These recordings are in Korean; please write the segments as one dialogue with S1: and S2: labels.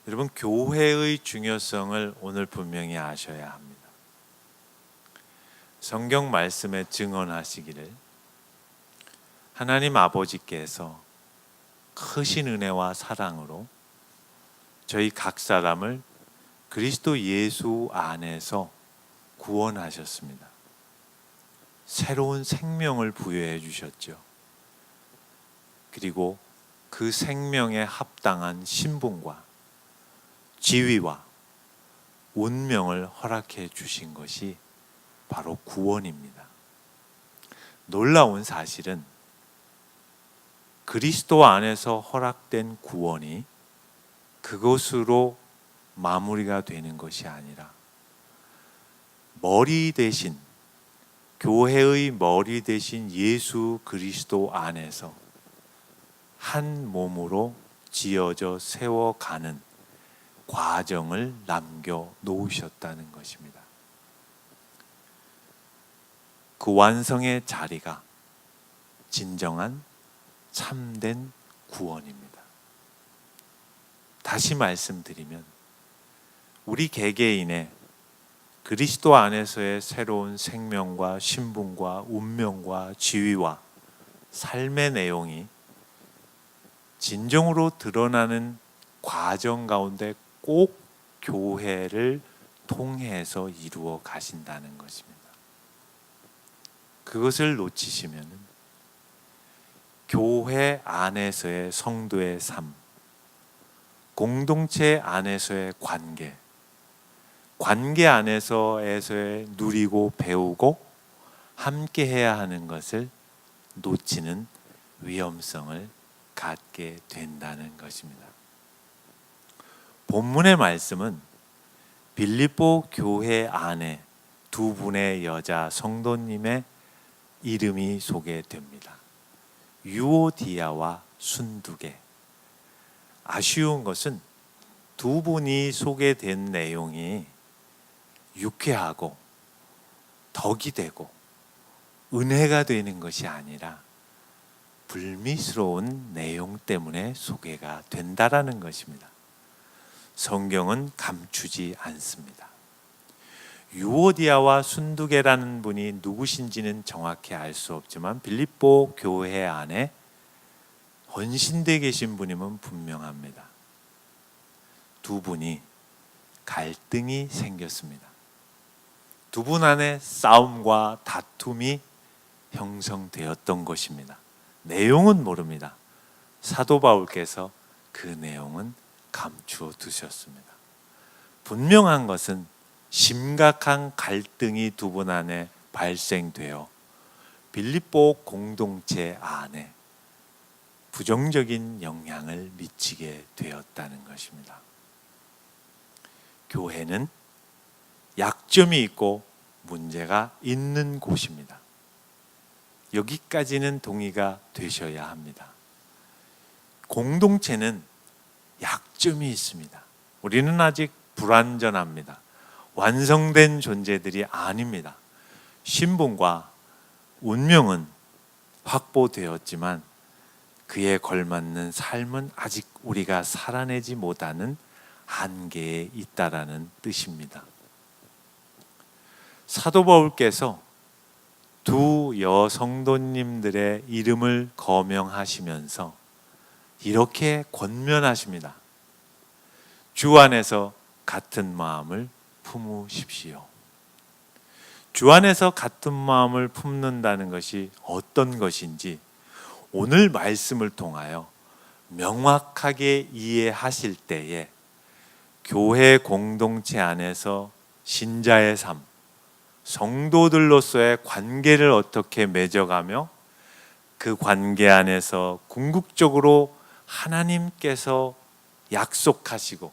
S1: 여러분, 교회의 중요성을 오늘 분명히 아셔야 합니다. 성경 말씀에 증언하시기를 하나님 아버지께서 크신 은혜와 사랑으로 저희 각 사람을 그리스도 예수 안에서 구원하셨습니다. 새로운 생명을 부여해 주셨죠. 그리고 그 생명에 합당한 신분과 지위와 운명을 허락해 주신 것이 바로 구원입니다. 놀라운 사실은 그리스도 안에서 허락된 구원이 그것으로 마무리가 되는 것이 아니라 머리 대신, 교회의 머리 대신 예수 그리스도 안에서 한 몸으로 지어져 세워가는 과정을 남겨 놓으셨다는 것입니다. 그 완성의 자리가 진정한 참된 구원입니다. 다시 말씀드리면 우리 개개인의 그리스도 안에서의 새로운 생명과 신분과 운명과 지위와 삶의 내용이 진정으로 드러나는 과정 가운데 꼭 교회를 통해서 이루어 가신다는 것입니다. 그것을 놓치시면 교회 안에서의 성도의 삶, 공동체 안에서의 관계 안에서의 누리고 배우고 함께 해야 하는 것을 놓치는 위험성을 갖게 된다는 것입니다. 본문의 말씀은 빌립보 교회 안에 두 분의 여자 성도님의 이름이 소개됩니다. 유오디아와 순두계. 아쉬운 것은 두 분이 소개된 내용이 유쾌하고 덕이 되고 은혜가 되는 것이 아니라 불미스러운 내용 때문에 소개가 된다라는 것입니다. 성경은 감추지 않습니다. 유오디아와 순두계라는 분이 누구신지는 정확히 알 수 없지만 빌립보 교회 안에 헌신되어 계신 분임은 분명합니다. 두 분이 갈등이 생겼습니다. 두 분 안에 싸움과 다툼이 형성되었던 것입니다. 내용은 모릅니다. 사도 바울께서 그 내용은 감추어 두셨습니다. 분명한 것은 심각한 갈등이 두 분 안에 발생되어 빌립보 공동체 안에 부정적인 영향을 미치게 되었다는 것입니다. 교회는 약점이 있고 문제가 있는 곳입니다. 여기까지는 동의가 되셔야 합니다. 공동체는 약점이 있습니다. 우리는 아직 불완전합니다. 완성된 존재들이 아닙니다. 신분과 운명은 확보되었지만 그에 걸맞는 삶은 아직 우리가 살아내지 못하는 한계에 있다라는 뜻입니다. 사도 바울께서 두 여성도님들의 이름을 거명하시면서 이렇게 권면하십니다. 주 안에서 같은 마음을 품으십시오. 주 안에서 같은 마음을 품는다는 것이 어떤 것인지 오늘 말씀을 통하여 명확하게 이해하실 때에 교회 공동체 안에서 신자의 삶, 성도들로서의 관계를 어떻게 맺어가며 그 관계 안에서 궁극적으로 하나님께서 약속하시고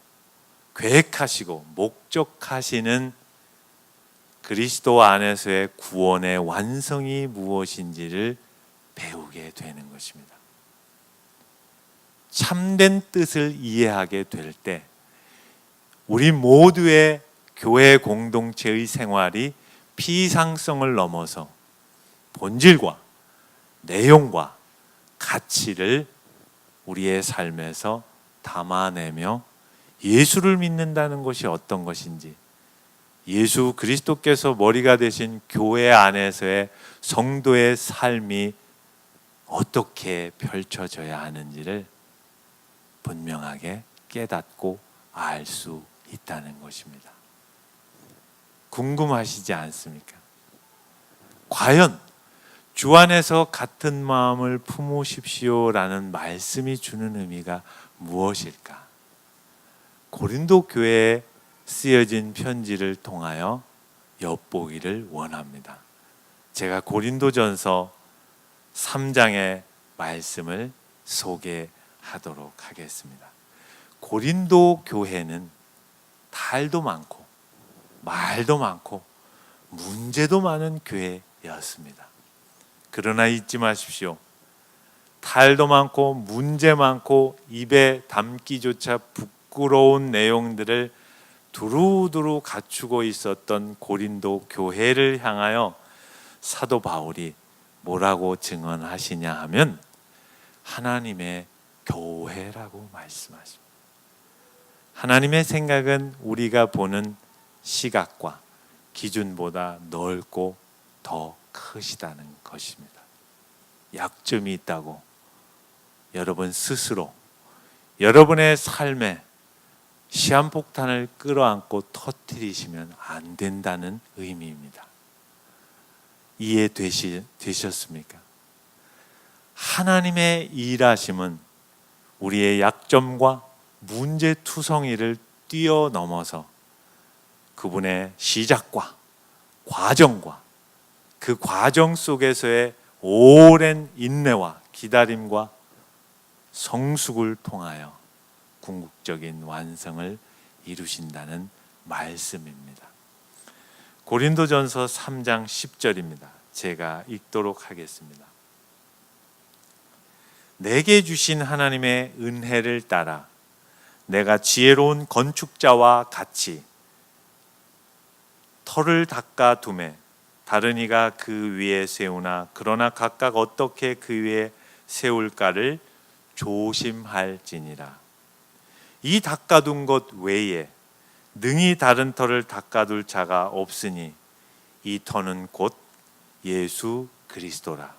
S1: 계획하시고 목적하시는 그리스도 안에서의 구원의 완성이 무엇인지를 배우게 되는 것입니다. 참된 뜻을 이해하게 될 때 우리 모두의 교회 공동체의 생활이 피상성을 넘어서 본질과 내용과 가치를 우리의 삶에서 담아내며 예수를 믿는다는 것이 어떤 것인지, 예수 그리스도께서 머리가 되신 교회 안에서의 성도의 삶이 어떻게 펼쳐져야 하는지를 분명하게 깨닫고 알 수 있다는 것입니다. 궁금하시지 않습니까? 과연 주 안에서 같은 마음을 품으십시오라는 말씀이 주는 의미가 무엇일까? 고린도 교회에 쓰여진 편지를 통하여 엿보기를 원합니다. 제가 고린도전서 3장의 말씀을 소개하도록 하겠습니다. 고린도 교회는 탈도 많고 말도 많고 문제도 많은 교회였습니다. 그러나 잊지 마십시오. 탈도 많고 문제 많고 입에 담기조차 부끄러운 내용들을 두루두루 갖추고 있었던 고린도 교회를 향하여 사도 바울이 뭐라고 증언하시냐 하면 하나님의 교회라고 말씀하십니다. 하나님의 생각은 우리가 보는 시각과 기준보다 넓고 더 크시다는 것입니다. 약점이 있다고 여러분 스스로 여러분의 삶에 시한폭탄을 끌어안고 터뜨리시면 안 된다는 의미입니다. 이해되셨습니까? 하나님의 일하심은 우리의 약점과 문제투성이를 뛰어넘어서 그분의 시작과 과정과 그 과정 속에서의 오랜 인내와 기다림과 성숙을 통하여 궁극적인 완성을 이루신다는 말씀입니다. 고린도전서 3장 10절입니다. 제가 읽도록 하겠습니다. 내게 주신 하나님의 은혜를 따라 내가 지혜로운 건축자와 같이 터를 닦아 두매 다른 이가 그 위에 세우나 그러나 각각 어떻게 그 위에 세울까를 조심할지니라. 이 닦아둔 것 외에 능히 다른 터를 닦아둘 자가 없으니 이 터는 곧 예수 그리스도라.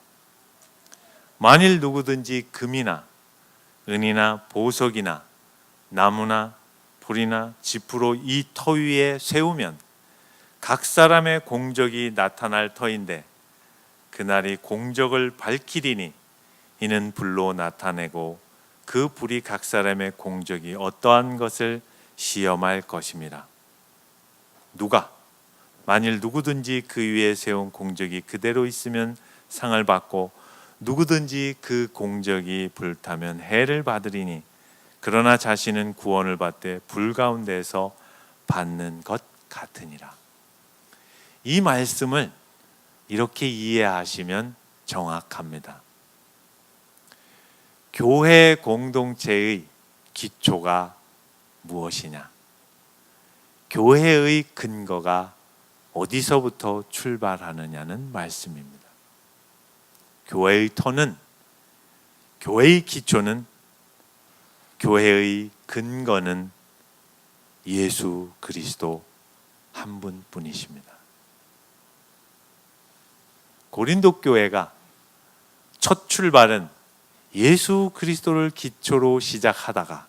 S1: 만일 누구든지 금이나 은이나 보석이나 나무나 불이나 지푸로 이 터 위에 세우면 각 사람의 공적이 나타날 터인데 그날이 공적을 밝히리니 이는 불로 나타내고 그 불이 각 사람의 공적이 어떠한 것을 시험할 것임이라. 누가 만일 누구든지 그 위에 세운 공적이 그대로 있으면 상을 받고 누구든지 그 공적이 불타면 해를 받으리니 그러나 자신은 구원을 받되 불 가운데서 받는 것 같으니라. 이 말씀을 이렇게 이해하시면 정확합니다. 교회 공동체의 기초가 무엇이냐? 교회의 근거가 어디서부터 출발하느냐는 말씀입니다. 교회의 터는, 교회의 기초는, 교회의 근거는 예수 그리스도 한 분뿐이십니다. 고린도 교회가 첫 출발은 예수 그리스도를 기초로 시작하다가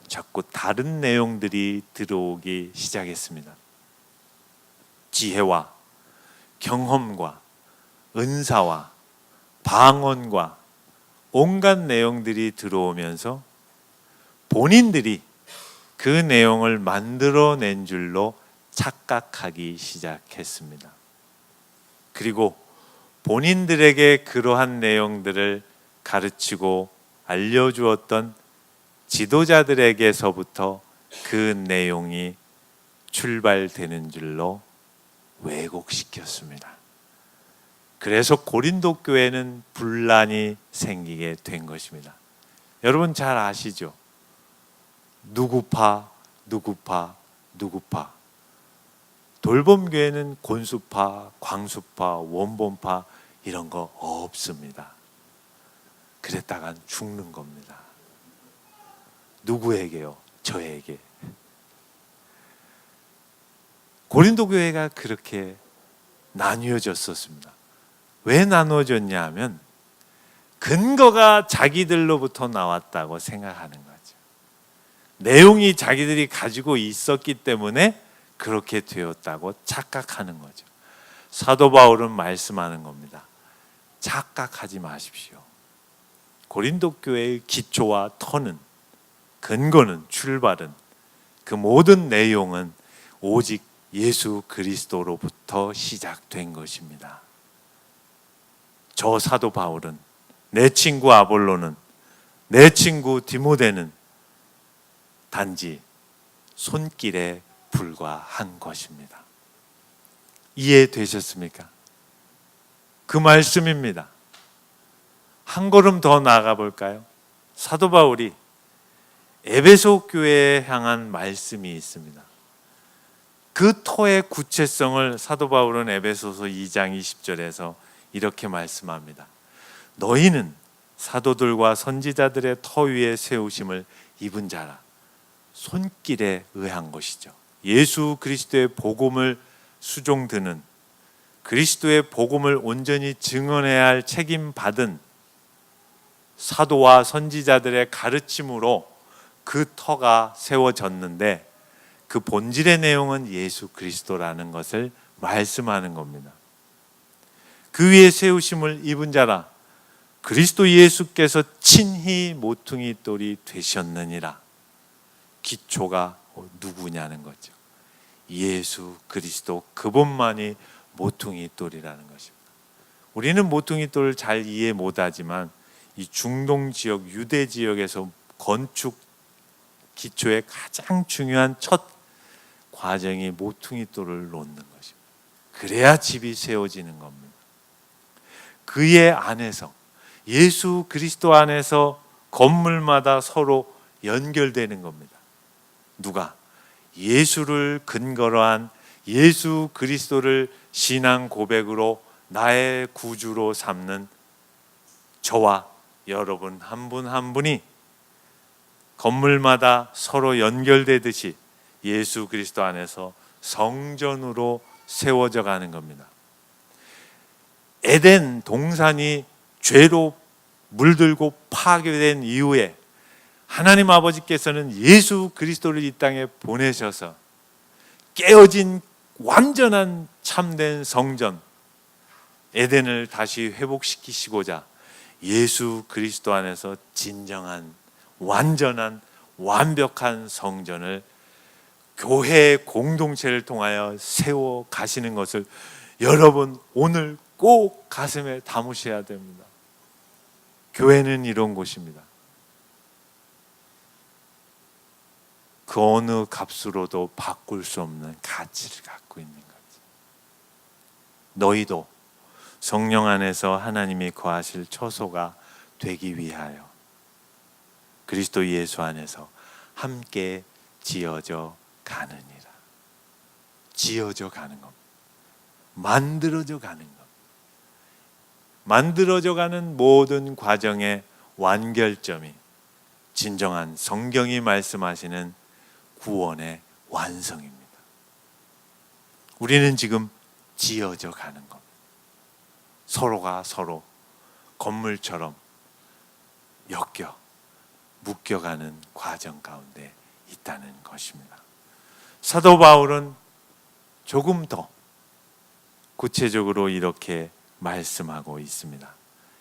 S1: 자꾸 다른 내용들이 들어오기 시작했습니다. 지혜와 경험과 은사와 방언과 온갖 내용들이 들어오면서 본인들이 그 내용을 만들어낸 줄로 착각하기 시작했습니다. 그리고 본인들에게 그러한 내용들을 가르치고 알려주었던 지도자들에게서부터 그 내용이 출발되는 줄로 왜곡시켰습니다. 그래서 고린도 교회는 분란이 생기게 된 것입니다. 여러분 잘 아시죠? 누구파, 누구파, 누구파. 돌봄교회는 곤수파, 광수파, 원본파 이런 거 없습니다. 그랬다간 죽는 겁니다. 누구에게요? 저에게. 고린도 교회가 그렇게 나뉘어졌었습니다. 왜 나누어졌냐 하면 근거가 자기들로부터 나왔다고 생각하는 거죠. 내용이 자기들이 가지고 있었기 때문에 그렇게 되었다고 착각하는 거죠. 사도 바울은 말씀하는 겁니다. 착각하지 마십시오. 고린도 교회의 기초와 터는, 근거는, 출발은, 그 모든 내용은 오직 예수 그리스도로부터 시작된 것입니다. 저 사도 바울은, 내 친구 아볼로는, 내 친구 디모데는 단지 손길에 불과한 것입니다. 이해되셨습니까? 그 말씀입니다. 한 걸음 더 나아가 볼까요? 사도 바울이 에베소 교회에 향한 말씀이 있습니다. 그 터의 구체성을 사도 바울은 에베소서 2장 20절에서 이렇게 말씀합니다. 너희는 사도들과 선지자들의 터 위에 세우심을 입은 자라. 손길에 의한 것이죠. 예수 그리스도의 복음을 수종드는, 그리스도의 복음을 온전히 증언해야 할 책임 받은 사도와 선지자들의 가르침으로 그 터가 세워졌는데 그 본질의 내용은 예수 그리스도라는 것을 말씀하는 겁니다. 그 위에 세우심을 입은 자라. 그리스도 예수께서 친히 모퉁이 돌이 되셨느니라. 기초가 누구냐는 거죠. 예수 그리스도, 그분만이 모퉁이 돌이라는 것입니다. 우리는 모퉁이 돌을 잘 이해 못하지만 이 중동 지역, 유대 지역에서 건축 기초의 가장 중요한 첫 과정이 모퉁이 돌을 놓는 것입니다. 그래야 집이 세워지는 겁니다. 그의 안에서, 예수 그리스도 안에서 건물마다 서로 연결되는 겁니다. 누가? 예수를 근거로 한, 예수 그리스도를 신앙 고백으로 나의 구주로 삼는 저와 여러분 한 분 한 분이 건물마다 서로 연결되듯이 예수 그리스도 안에서 성전으로 세워져 가는 겁니다. 에덴 동산이 죄로 물들고 파괴된 이후에 하나님 아버지께서는 예수 그리스도를 이 땅에 보내셔서 깨어진 완전한 참된 성전 에덴을 다시 회복시키시고자 예수 그리스도 안에서 진정한 완전한 완벽한 성전을 교회의 공동체를 통하여 세워 가시는 것을 여러분 오늘 꼭 가슴에 담으셔야 됩니다. 교회는 이런 곳입니다. 그 어느 값으로도 바꿀 수 없는 가치를 갖고 있는 거지. 너희도 성령 안에서 하나님이 거하실 처소가 되기 위하여 그리스도 예수 안에서 함께 지어져 가느니라. 지어져 가는 겁니다. 만들어져 가는 겁니다. 만들어져 가는 모든 과정의 완결점이 진정한 성경이 말씀하시는 구원의 완성입니다. 우리는 지금 지어져 가는 겁니다. 서로가 서로 건물처럼 묶여가는 과정 가운데 있다는 것입니다. 사도 바울은 조금 더 구체적으로 이렇게 말씀하고 있습니다.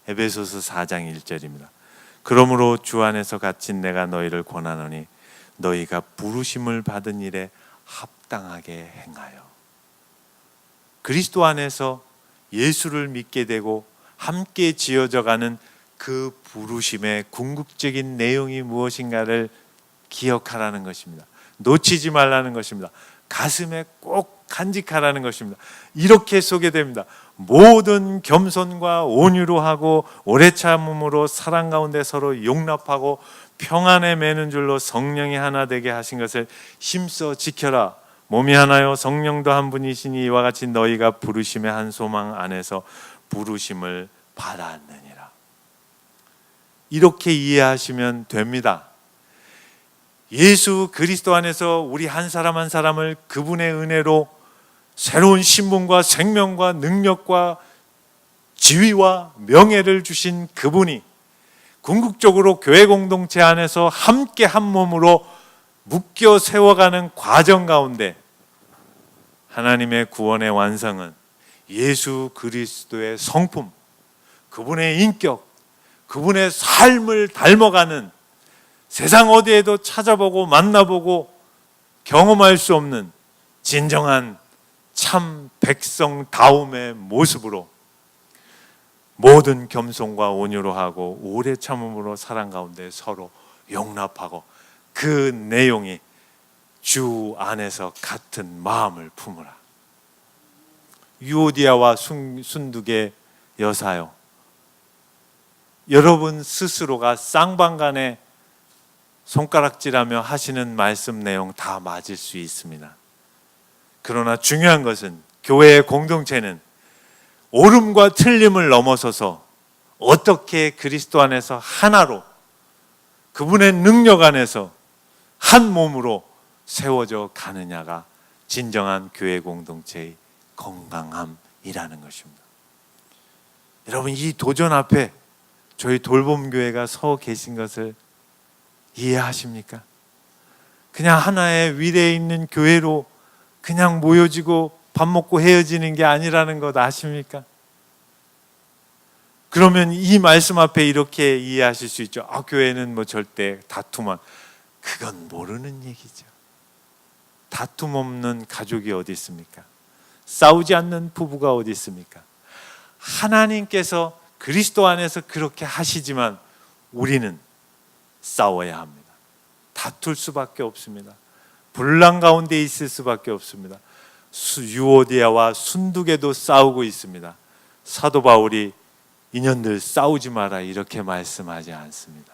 S1: 에베소서 4장 1절입니다. 그러므로 주 안에서 갇힌 내가 너희를 권하노니 너희가 부르심을 받은 일에 합당하게 행하여. 그리스도 안에서 예수를 믿게 되고 함께 지어져가는 그 부르심의 궁극적인 내용이 무엇인가를 기억하라는 것입니다. 놓치지 말라는 것입니다. 가슴에 꼭 간직하라는 것입니다. 이렇게 소개됩니다. 모든 겸손과 온유로 하고 오래 참음으로 사랑 가운데 서로 용납하고 평안에 매는 줄로 성령이 하나 되게 하신 것을 힘써 지켜라. 몸이 하나요 성령도 한 분이시니 이와 같이 너희가 부르심의 한 소망 안에서 부르심을 받았느니라. 이렇게 이해하시면 됩니다. 예수 그리스도 안에서 우리 한 사람 한 사람을 그분의 은혜로 새로운 신분과 생명과 능력과 지위와 명예를 주신 그분이 궁극적으로 교회 공동체 안에서 함께 한 몸으로 묶여 세워가는 과정 가운데 하나님의 구원의 완성은 예수 그리스도의 성품, 그분의 인격, 그분의 삶을 닮아가는 세상 어디에도 찾아보고 만나보고 경험할 수 없는 진정한 참 백성다움의 모습으로 모든 겸손과 온유로 하고 오래 참음으로 사랑 가운데 서로 용납하고 그 내용이 주 안에서 같은 마음을 품으라. 유오디아와 순두계 여사요, 여러분 스스로가 쌍방간에 손가락질하며 하시는 말씀 내용 다 맞을 수 있습니다. 그러나 중요한 것은 교회의 공동체는 옳음과 틀림을 넘어서서 어떻게 그리스도 안에서 하나로 그분의 능력 안에서 한 몸으로 세워져 가느냐가 진정한 교회 공동체의 건강함이라는 것입니다. 여러분, 이 도전 앞에 저희 돌봄교회가 서 계신 것을 이해하십니까? 그냥 하나의 위대에 있는 교회로 그냥 모여지고 밥 먹고 헤어지는 게 아니라는 것 아십니까? 그러면 이 말씀 앞에 이렇게 이해하실 수 있죠. 교회는 뭐 절대 다툼만. 그건 모르는 얘기죠. 다툼 없는 가족이 어디 있습니까? 싸우지 않는 부부가 어디 있습니까? 하나님께서 그리스도 안에서 그렇게 하시지만 우리는 싸워야 합니다. 다툴 수밖에 없습니다. 분란 가운데 있을 수밖에 없습니다. 유오디아와 순두계도 싸우고 있습니다. 사도 바울이 인연들 싸우지 마라 이렇게 말씀하지 않습니다.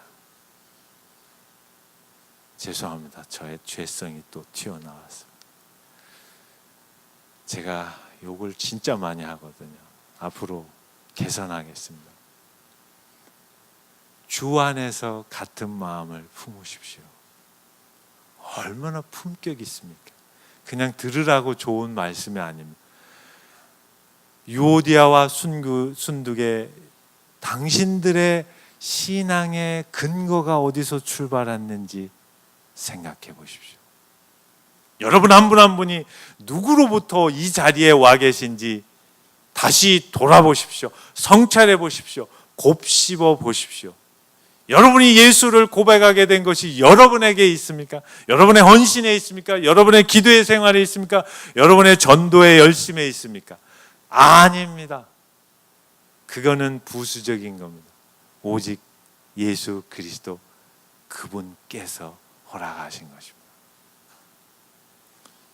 S1: 죄송합니다. 저의 죄성이 또 튀어나왔습니다. 제가 욕을 진짜 많이 하거든요. 앞으로 개선하겠습니다. 주 안에서 같은 마음을 품으십시오. 얼마나 품격 있습니까? 그냥 들으라고 좋은 말씀이 아닙니다. 유오디아와 순두계, 당신들의 신앙의 근거가 어디서 출발했는지 생각해 보십시오. 여러분 한 분 한 분이 누구로부터 이 자리에 와 계신지 다시 돌아보십시오. 성찰해 보십시오. 곱씹어 보십시오. 여러분이 예수를 고백하게 된 것이 여러분에게 있습니까? 여러분의 헌신에 있습니까? 여러분의 기도의 생활에 있습니까? 여러분의 전도의 열심에 있습니까? 아닙니다. 그거는 부수적인 겁니다. 오직 예수 그리스도 그분께서 허락하신 것입니다.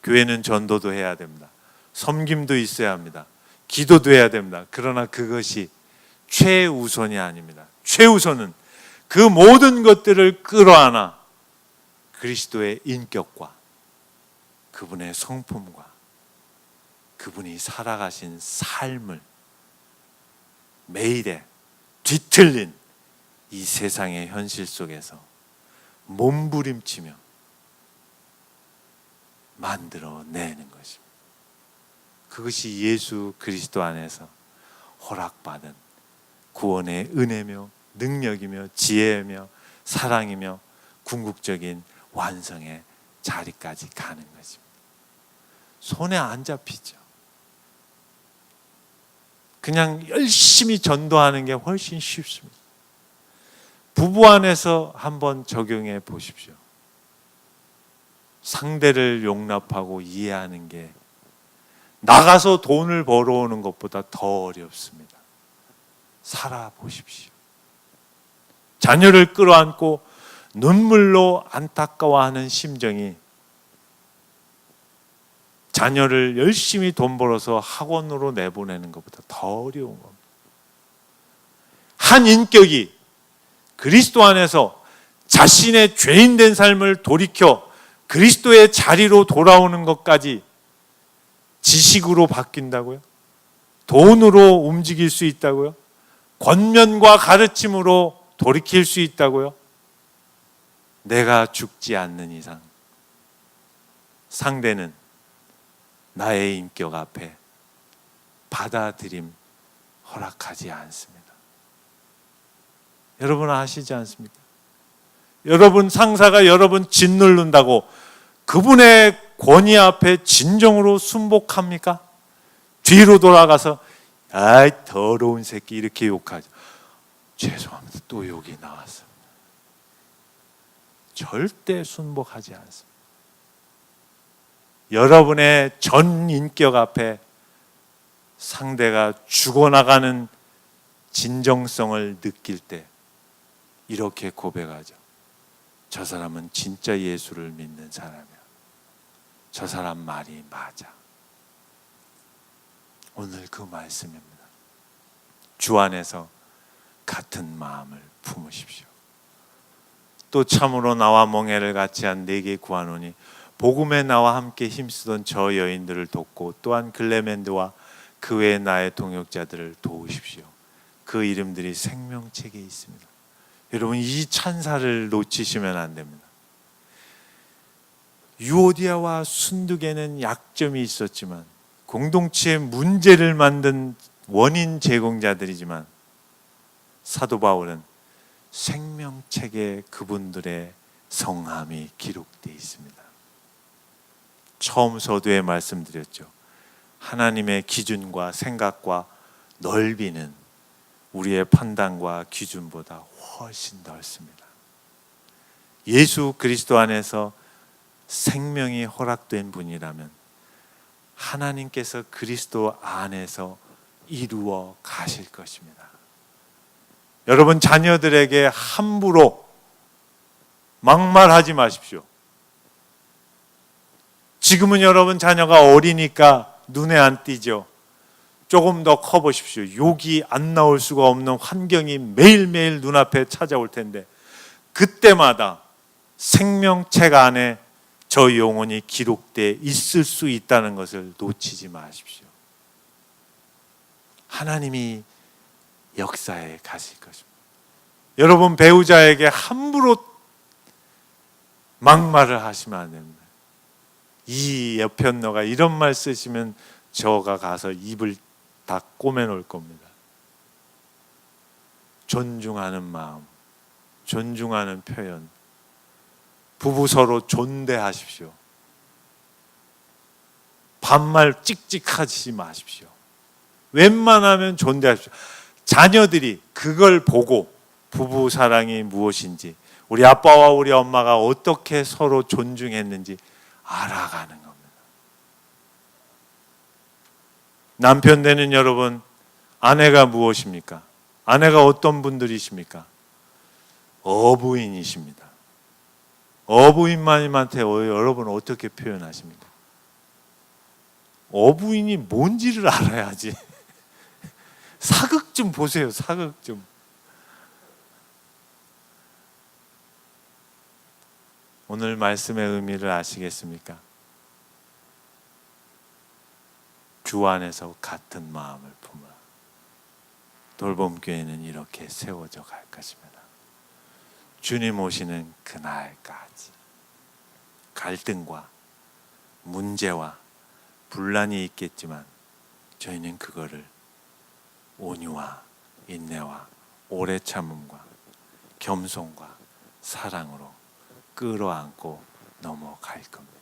S1: 교회는 전도도 해야 됩니다. 섬김도 있어야 합니다. 기도도 해야 됩니다. 그러나 그것이 최우선이 아닙니다. 최우선은 그 모든 것들을 끌어안아 그리스도의 인격과 그분의 성품과 그분이 살아가신 삶을 매일에 뒤틀린 이 세상의 현실 속에서 몸부림치며 만들어내는 것입니다. 그것이 예수 그리스도 안에서 허락받은 구원의 은혜며 능력이며 지혜며 사랑이며 궁극적인 완성의 자리까지 가는 것입니다. 손에 안 잡히죠. 그냥 열심히 전도하는 게 훨씬 쉽습니다. 부부 안에서 한번 적용해 보십시오. 상대를 용납하고 이해하는 게 나가서 돈을 벌어오는 것보다 더 어렵습니다. 살아보십시오. 자녀를 끌어안고 눈물로 안타까워하는 심정이 자녀를 열심히 돈 벌어서 학원으로 내보내는 것보다 더 어려운 겁니다. 한 인격이 그리스도 안에서 자신의 죄인된 삶을 돌이켜 그리스도의 자리로 돌아오는 것까지 지식으로 바뀐다고요? 돈으로 움직일 수 있다고요? 권면과 가르침으로 돌이킬 수 있다고요? 내가 죽지 않는 이상 상대는 나의 인격 앞에 받아들임 허락하지 않습니다. 여러분 아시지 않습니까? 여러분 상사가 여러분 짓누른다고 그분의 권위 앞에 진정으로 순복합니까? 뒤로 돌아가서 아이 더러운 새끼 이렇게 욕하죠. 죄송합니다. 또 욕이 나왔습니다. 절대 순복하지 않습니다. 여러분의 전 인격 앞에 상대가 죽어나가는 진정성을 느낄 때 이렇게 고백하죠. 저 사람은 진짜 예수를 믿는 사람이야. 저 사람 말이 맞아. 오늘 그 말씀입니다. 주 안에서 같은 마음을 품으십시오. 또 참으로 나와 멍에를 같이 한 내게 구하노니 복음에 나와 함께 힘쓰던 저 여인들을 돕고 또한 글레멘드와 그 외에 나의 동역자들을 도우십시오. 그 이름들이 생명책에 있습니다. 여러분 이 찬사를 놓치시면 안 됩니다. 유오디아와 순두개는 약점이 있었지만 공동체의 문제를 만든 원인 제공자들이지만 사도 바울은 생명책에 그분들의 성함이 기록되어 있습니다. 처음 서두에 말씀드렸죠. 하나님의 기준과 생각과 넓이는 우리의 판단과 기준보다 훨씬 넓습니다. 예수 그리스도 안에서 생명이 허락된 분이라면 하나님께서 그리스도 안에서 이루어 가실 것입니다. 여러분 자녀들에게 함부로 막말하지 마십시오. 지금은 여러분 자녀가 어리니까 눈에 안 띄죠. 조금 더 커보십시오. 욕이 안 나올 수가 없는 환경이 매일매일 눈앞에 찾아올 텐데 그때마다 생명책 안에 저 영혼이 기록돼 있을 수 있다는 것을 놓치지 마십시오. 하나님이 역사에 가실 것입니다. 여러분 배우자에게 함부로 막말을 하시면 안 됩니다. 이 여편너가 이런 말 쓰시면 저가 가서 입을 다 꼬매놓을 겁니다. 존중하는 마음, 존중하는 표현, 부부 서로 존대하십시오. 반말 찍찍하지 마십시오. 웬만하면 존대하십시오. 자녀들이 그걸 보고 부부 사랑이 무엇인지, 우리 아빠와 우리 엄마가 어떻게 서로 존중했는지 알아가는 겁니다. 남편 되는 여러분, 아내가 무엇입니까? 아내가 어떤 분들이십니까? 어부인이십니다. 어부인마님한테 여러분 어떻게 표현하십니까? 어부인이 뭔지를 알아야지. 사극 좀 보세요. 사극 좀. 오늘 말씀의 의미를 아시겠습니까? 주 안에서 같은 마음을 품으라. 돌봄교회는 이렇게 세워져 갈 것입니다. 주님 오시는 그날까지 갈등과 문제와 분란이 있겠지만 저희는 그거를 온유와 인내와 오래 참음과 겸손과 사랑으로 끌어안고 넘어갈 겁니다.